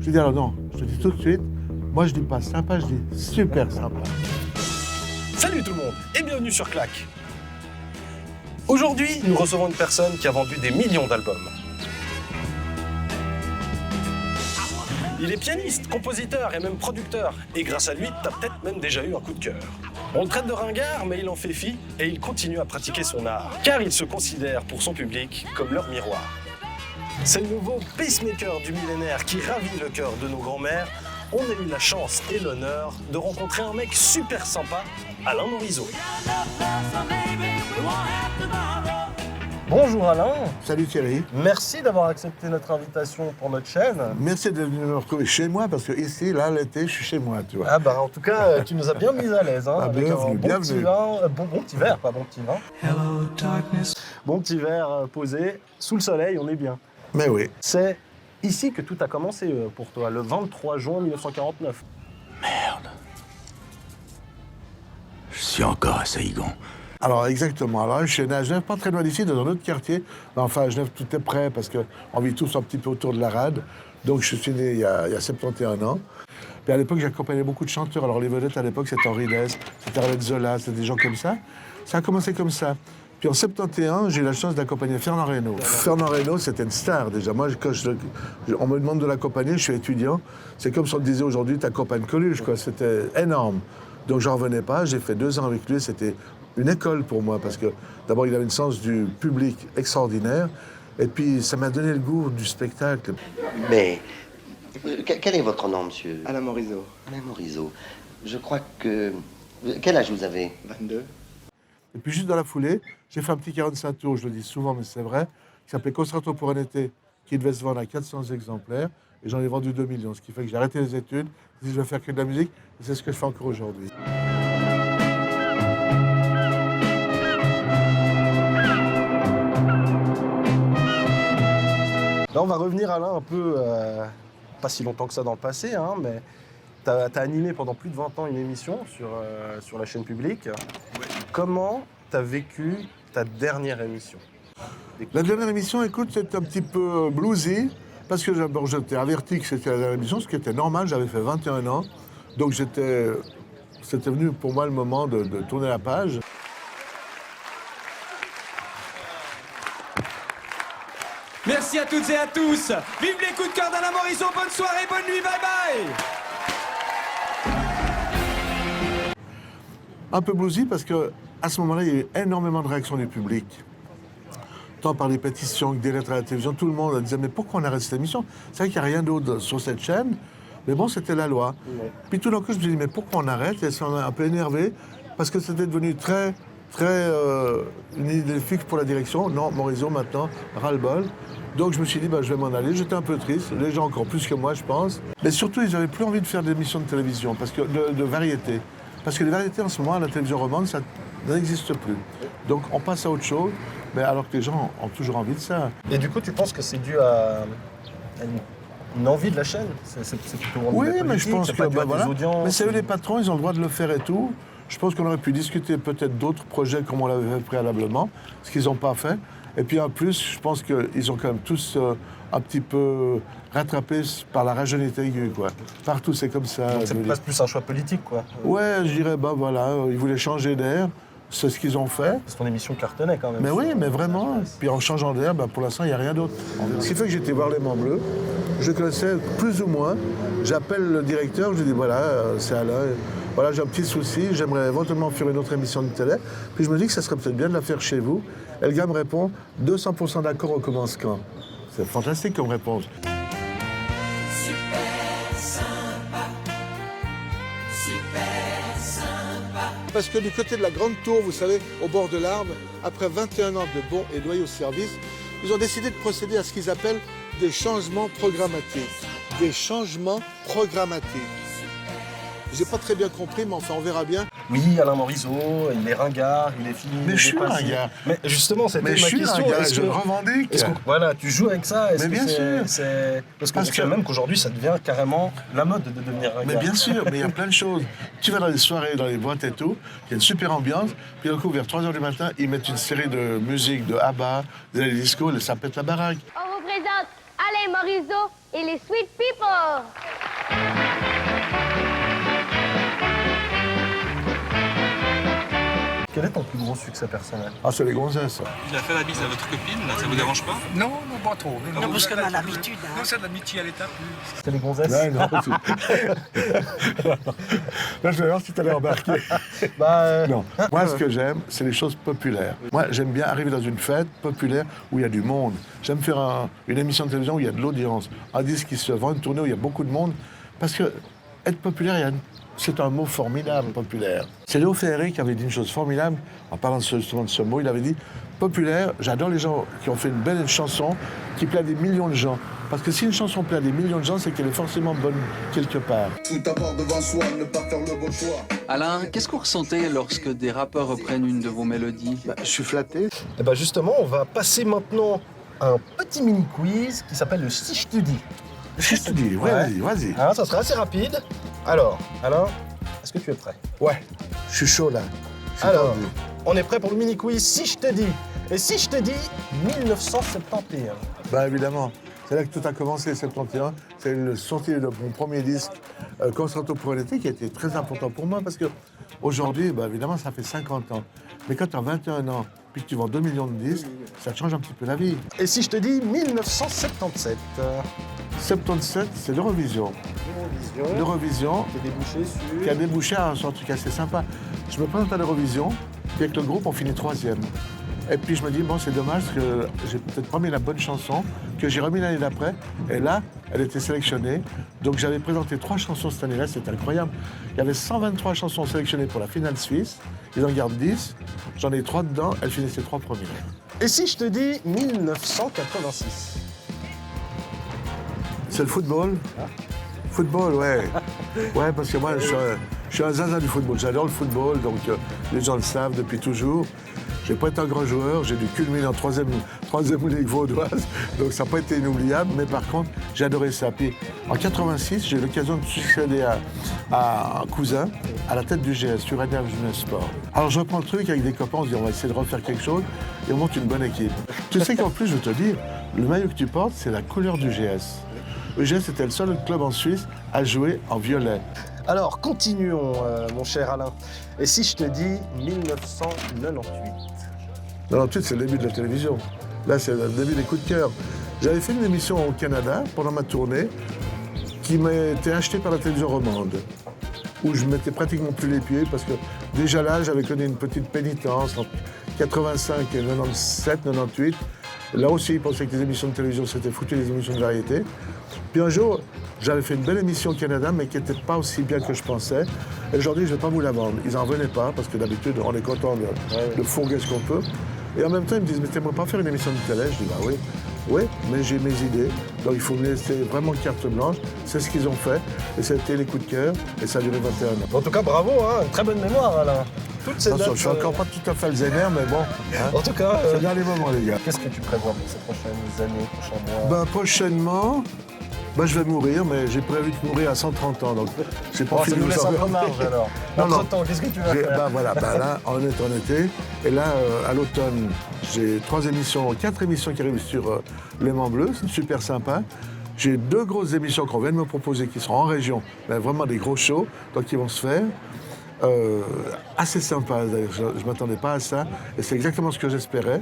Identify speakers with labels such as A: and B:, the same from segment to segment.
A: Je dis alors non, je te dis tout de suite, moi je dis pas sympa, je dis super sympa.
B: Salut tout le monde et bienvenue sur Clac. Aujourd'hui, nous recevons une personne qui a vendu des millions d'albums. Il est pianiste, compositeur et même producteur. Et grâce à lui, t'as peut-être même déjà eu un coup de cœur. On le traite de ringard, mais il en fait fi et il continue à pratiquer son art. Car il se considère pour son public comme leur miroir. C'est le nouveau pacemaker du millénaire qui ravit le cœur de nos grands-mères. On a eu la chance et l'honneur de rencontrer un mec super sympa, Alain Morisot. Bonjour Alain.
A: Salut Thierry.
B: Merci d'avoir accepté notre invitation pour notre chaîne.
A: Merci de venir me retrouver chez moi parce que ici, là, l'été, je suis chez moi, tu vois.
B: Ah bah en tout cas, tu nous as bien mis à l'aise. Hein, avec
A: bienvenue,
B: un bon
A: bienvenue.
B: petit vin, bon petit verre, pas bon petit vin. Hello, darkness. Bon petit verre posé, sous le soleil, on est bien.
A: Mais oui.
B: C'est ici que tout a commencé pour toi, le 23 juin 1949.
C: Merde. Je suis encore à Saïgon.
A: Alors exactement, alors je suis né à Genève, pas très loin d'ici, dans un autre quartier. Mais enfin, à Genève, tout est près parce qu'on vit tous un petit peu autour de la rade. Donc je suis né il y a 71 ans. Puis à l'époque, j'accompagnais beaucoup de chanteurs. Alors les vedettes à l'époque, c'était Henri Dess, c'était Arlette Zola, c'était des gens comme ça. Ça a commencé comme ça. Puis en 71, j'ai eu la chance d'accompagner Fernand Reynaud. Fernand Reynaud, c'était une star déjà. Moi, quand on me demande de l'accompagner, je suis étudiant. C'est comme si on te disait aujourd'hui, t'accompagnes Coluche, quoi. C'était énorme. Donc j'en revenais pas. J'ai fait 2 ans avec lui. C'était une école pour moi parce que d'abord, il avait une sens du public extraordinaire. Et puis, ça m'a donné le goût du spectacle.
D: Mais quel est votre nom, monsieur?
E: Alain Morisot.
D: Alain Morisot. Je crois que... Quel âge vous avez?
E: 22.
A: Et puis juste dans la foulée, j'ai fait un petit 45 tours, je le dis souvent, mais c'est vrai, qui s'appelait Concerto pour un été, qui devait se vendre à 400 exemplaires, et j'en ai vendu 2 millions, ce qui fait que j'ai arrêté les études, je vais faire que de la musique, et c'est ce que je fais encore aujourd'hui.
B: Là, on va revenir Alain un peu, pas si longtemps que ça dans le passé, hein, mais t'as animé pendant plus de 20 ans une émission sur la chaîne publique. Ouais. Comment t'as vécu ta dernière émission?
A: La dernière émission, écoute, c'était un petit peu bluesy, parce que d'abord j'étais averti que c'était la dernière émission, ce qui était normal, j'avais fait 21 ans, donc c'était venu pour moi le moment de tourner la page.
F: Merci à toutes et à tous. Vive les coups de cœur d'Alain Morisot. Bonne soirée, bonne nuit, bye bye.
A: Un peu bluesy parce qu'à ce moment-là, il y a eu énormément de réactions du public. Tant par les pétitions que des lettres à la télévision, tout le monde disait « Mais pourquoi on arrête cette émission ?» C'est vrai qu'il n'y a rien d'autre sur cette chaîne, mais bon, c'était la loi. Ouais. Puis tout d'un coup, je me suis dit « Mais pourquoi on arrête ?» Et ça m'a un peu énervé parce que c'était devenu très une idée fixe pour la direction. Non, Morisot maintenant, ras-le-bol. Donc je me suis dit, je vais m'en aller. J'étais un peu triste, les gens encore plus que moi, je pense. Mais surtout, ils n'avaient plus envie de faire des émissions de télévision, parce que de variété. Parce que les variétés, en ce moment, à la télévision romande, ça n'existe plus. Donc on passe à autre chose, mais alors que les gens ont toujours envie de ça.
B: Et du coup, tu penses que c'est dû à une envie de la chaîne? C'est plutôt
A: oui, mais je pense que
B: voilà.
A: Mais c'est eux les patrons, ils ont le droit de le faire et tout. Je pense qu'on aurait pu discuter peut-être d'autres projets comme on l'avait fait préalablement, ce qu'ils n'ont pas fait. Et puis en plus, je pense qu'ils ont quand même tous un petit peu rattrapé par la rajeunité aiguë, quoi. Partout, c'est comme ça.
B: Donc c'est presque plus un choix politique, quoi.
A: Ouais, je dirais, voilà, ils voulaient changer d'air. C'est ce qu'ils ont fait.
B: Parce que ton émission cartonnait quand même.
A: Mais oui, mais vraiment. Puis en changeant d'air, pour l'instant, il n'y a rien d'autre. Ce qui fait que j'étais voir Les Mains Bleues. Je connaissais plus ou moins. J'appelle le directeur, je lui dis, voilà, c'est Alain. Voilà, j'ai un petit souci, j'aimerais éventuellement faire une autre émission de télé. Puis je me dis que ça serait peut-être bien de la faire chez vous. Et le gars me répond, 200% d'accord, on commence quand? C'est fantastique comme réponse. Parce que du côté de la Grande Tour, vous savez, au bord de l'Arve, après 21 ans de bons et loyaux services, ils ont décidé de procéder à ce qu'ils appellent des changements programmatiques. Des changements programmatiques. J'ai pas très bien compris, mais enfin, on verra bien.
B: Oui, Alain Morisot, il est ringard, il est fini.
A: Mais je suis ringard.
B: Mais justement, c'était ma question.
A: Ringard, je le revendique.
B: Voilà, tu joues avec ça.
A: Mais bien sûr.
B: Parce qu'on sait même qu'aujourd'hui, ça devient carrément la mode de devenir ringard.
A: Mais bien sûr, mais il y a plein de choses. Tu vas dans les soirées, dans les boîtes et tout, il y a une super ambiance. Puis d'un coup, vers 3h du matin, ils mettent une série de musique, de ABBA, de disco, et ça pète la baraque.
G: On vous présente Alain Morisot et les Sweet People.
B: Quel est ton plus gros succès personnel?
A: Ah, c'est les gonzesses.
E: Il a fait la bise à votre copine, là, ça vous dérange pas?
G: Non, non, pas trop.
H: Non, parce qu'on a l'habitude.
G: Non, c'est de l'amitié à l'état plus.
B: C'est les gonzesses?
A: Ouais, non, là, je vais voir si tu allais embarquer. Non. Moi, ce que j'aime, c'est les choses populaires. Moi, j'aime bien arriver dans une fête populaire où il y a du monde. J'aime faire une émission de télévision où il y a de l'audience. Un disque qui se vend, une tournée où il y a beaucoup de monde. Parce que être populaire, c'est un mot formidable, populaire. C'est Léo Ferré qui avait dit une chose formidable, en parlant justement de ce mot. Il avait dit « Populaire, j'adore les gens qui ont fait une belle chanson qui plaît à des millions de gens. Parce que si une chanson plaît à des millions de gens, c'est qu'elle est forcément bonne quelque part. »
I: Tout avoir devant soi, ne pas faire le bon choix.
J: Alain, qu'est-ce que vous ressentez lorsque des rappeurs reprennent une de vos mélodies?
D: Je suis flatté.
B: Et ben justement, on va passer maintenant à un petit mini-quiz qui s'appelle le Si je te dis.
A: Si je te dis, ouais, vas-y.
B: Hein, ça sera assez rapide. Alors, Alain, est-ce que tu es prêt?
A: Ouais, je suis chaud là. Je suis
B: Alors,
A: tendu.
B: on est prêt pour le mini-quiz Si je te dis. Et si je te dis 1971.
A: Bah évidemment, c'est là que tout a commencé, 71. C'est le sortie de mon premier disque, Concerto pour l'été, qui a été très important pour moi parce que aujourd'hui, bah, évidemment, ça fait 50 ans. Mais quand tu as 21 ans, puis que tu vends 2 millions de disques, ça te change un petit peu la vie.
B: Et si je te dis 1977.
A: 77, c'est l'Eurovision. L'Eurovision qui a débouché sur un truc assez sympa. Je me présente à l'Eurovision, puis avec le groupe, on finit 3e. Et puis je me dis, bon, c'est dommage parce que j'ai peut-être pas mis la bonne chanson, que j'ai remis l'année d'après. Et là, elle était sélectionnée. Donc j'avais présenté 3 chansons cette année-là, c'était incroyable. Il y avait 123 chansons sélectionnées pour la finale suisse. Ils en gardent 10. J'en ai 3 dedans, elle finissait 3 premières.
B: Et si je te dis 1986.
A: C'est le football. Football, ouais. Ouais, parce que moi, je suis un zaza du football. J'adore le football, donc les gens le savent depuis toujours. J'ai pas été un grand joueur, j'ai dû culminer en troisième ligue vaudoise, donc ça n'a pas été inoubliable, mais par contre, j'ai adoré ça. Puis en 86, j'ai eu l'occasion de succéder à un cousin à la tête du GS, sur Radio Jeunesse Sport. Alors je reprends le truc avec des copains, on se dit on va essayer de refaire quelque chose, et on monte une bonne équipe. Tu sais qu'en plus, je veux te dire, le maillot que tu portes, c'est la couleur du GS. Le GS était le seul club en Suisse à jouer en violet.
B: Alors, continuons, mon cher Alain. Et si je te dis 1998.
A: 98, c'est le début de la télévision. Là, c'est le début des coups de cœur. J'avais fait une émission au Canada pendant ma tournée qui m'a été achetée par la télévision romande, où je mettais pratiquement plus les pieds parce que déjà là, j'avais connu une petite pénitence entre 85 et 97, 98. Là aussi, ils pensaient que les émissions de télévision, c'était foutu, les émissions de variété. Puis un jour, j'avais fait une belle émission au Canada, mais qui n'était pas aussi bien que je pensais. Et aujourd'hui, je ne vais pas vous la vendre. Ils n'en revenaient pas, parce que d'habitude, on est content de fourguer ce qu'on peut. Et en même temps, ils me disent, mais t'aimerais pas faire une émission de télé? Je dis, bah oui. Oui, mais j'ai mes idées. Donc il faut me laisser vraiment carte blanche. C'est ce qu'ils ont fait. Et c'était les coups de cœur. Et ça a duré 21 ans.
B: En tout cas, bravo, hein, une très bonne mémoire, Alain. Toutes ces dates,
A: Je suis encore pas tout à fait Alzheimer, mais bon. Hein,
B: en tout cas,
A: c'est bien les moments, les gars.
B: Qu'est-ce que tu prévois pour ces prochaines années, prochains mois?
A: Prochainement, je vais mourir, mais j'ai prévu de mourir à 130 ans. Donc, c'est pas
B: Ça nous laisse un peu marge, alors. Entre-temps, qu'est-ce que tu vas faire?
A: Là, en été. Et là, à l'automne, j'ai 4 émissions qui arrivent sur Léman Bleu. C'est super sympa. J'ai 2 grosses émissions qu'on vient de me proposer qui seront en région. Mais vraiment des gros shows, donc qui vont se faire. Assez sympa, d'ailleurs. Je ne m'attendais pas à ça. Et c'est exactement ce que j'espérais.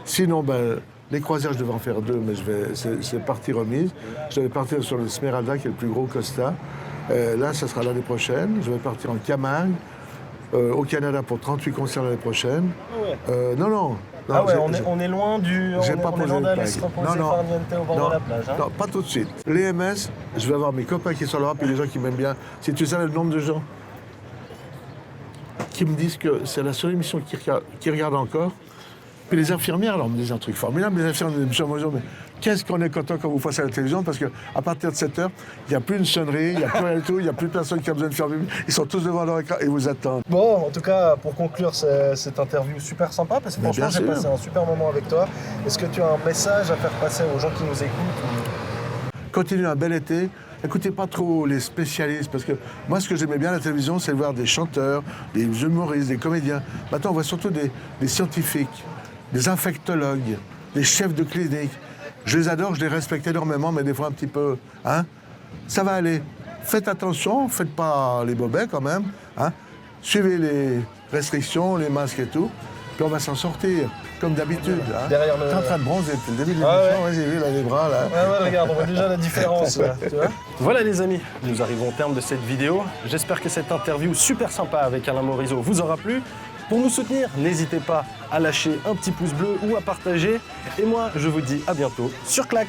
A: Sinon, les croisières, je devais en faire 2, mais c'est partie remise. Je devais partir sur le Smeralda, qui est le plus gros Costa. Là, ça sera l'année prochaine. Je vais partir en Camargue, au Canada, pour 38 concerts l'année prochaine. Non,
B: ah ouais, on est loin du...
A: J'ai pas posé le
B: d'aller se reposer farniente au bord de la plage. Hein.
A: Non, pas tout de suite. Les MS, je vais avoir mes copains qui sont là, puis les gens qui m'aiment bien. Si tu savais le nombre de gens qui me disent que c'est la seule émission qu'ils regardent encore. Puis les infirmières, alors, me disent un truc formidable. Les infirmières me disent, mais qu'est-ce qu'on est content quand vous passez à la télévision, parce qu'à partir de 7 heures, il n'y a plus une sonnerie, il n'y a plus rien du tout, il n'y a plus personne qui a besoin de faire vivre. Ils sont tous devant leur écran et vous attendent.
B: Bon, en tout cas, pour conclure cette interview super sympa, parce que franchement, j'ai passé un super moment avec toi. Est-ce que tu as un message à faire passer aux gens qui nous écoutent?
A: Continuez un bel été. Écoutez pas trop les spécialistes, parce que moi, ce que j'aimais bien à la télévision, c'est de voir des chanteurs, des humoristes, des comédiens. Maintenant, on voit surtout des scientifiques, des infectologues, des chefs de clinique. Je les adore, je les respecte énormément, mais des fois un petit peu, hein. Ça va aller. Faites attention, faites pas les bobets quand même, hein. Suivez restrictions, les masques et tout. Puis on va s'en sortir, comme d'habitude. Hein.
B: Derrière le-
A: T'es en train de bronzer depuis le début de
B: Ah
A: l'émission. Ouais, j'ai vu là, les bras, là.
B: Ouais, regarde, on voit déjà la différence. Là, tu vois. Voilà les amis, nous arrivons au terme de cette vidéo. J'espère que cette interview super sympa avec Alain Morisot vous aura plu. Pour nous soutenir, n'hésitez pas à lâcher un petit pouce bleu ou à partager. Et moi, je vous dis à bientôt sur Clac.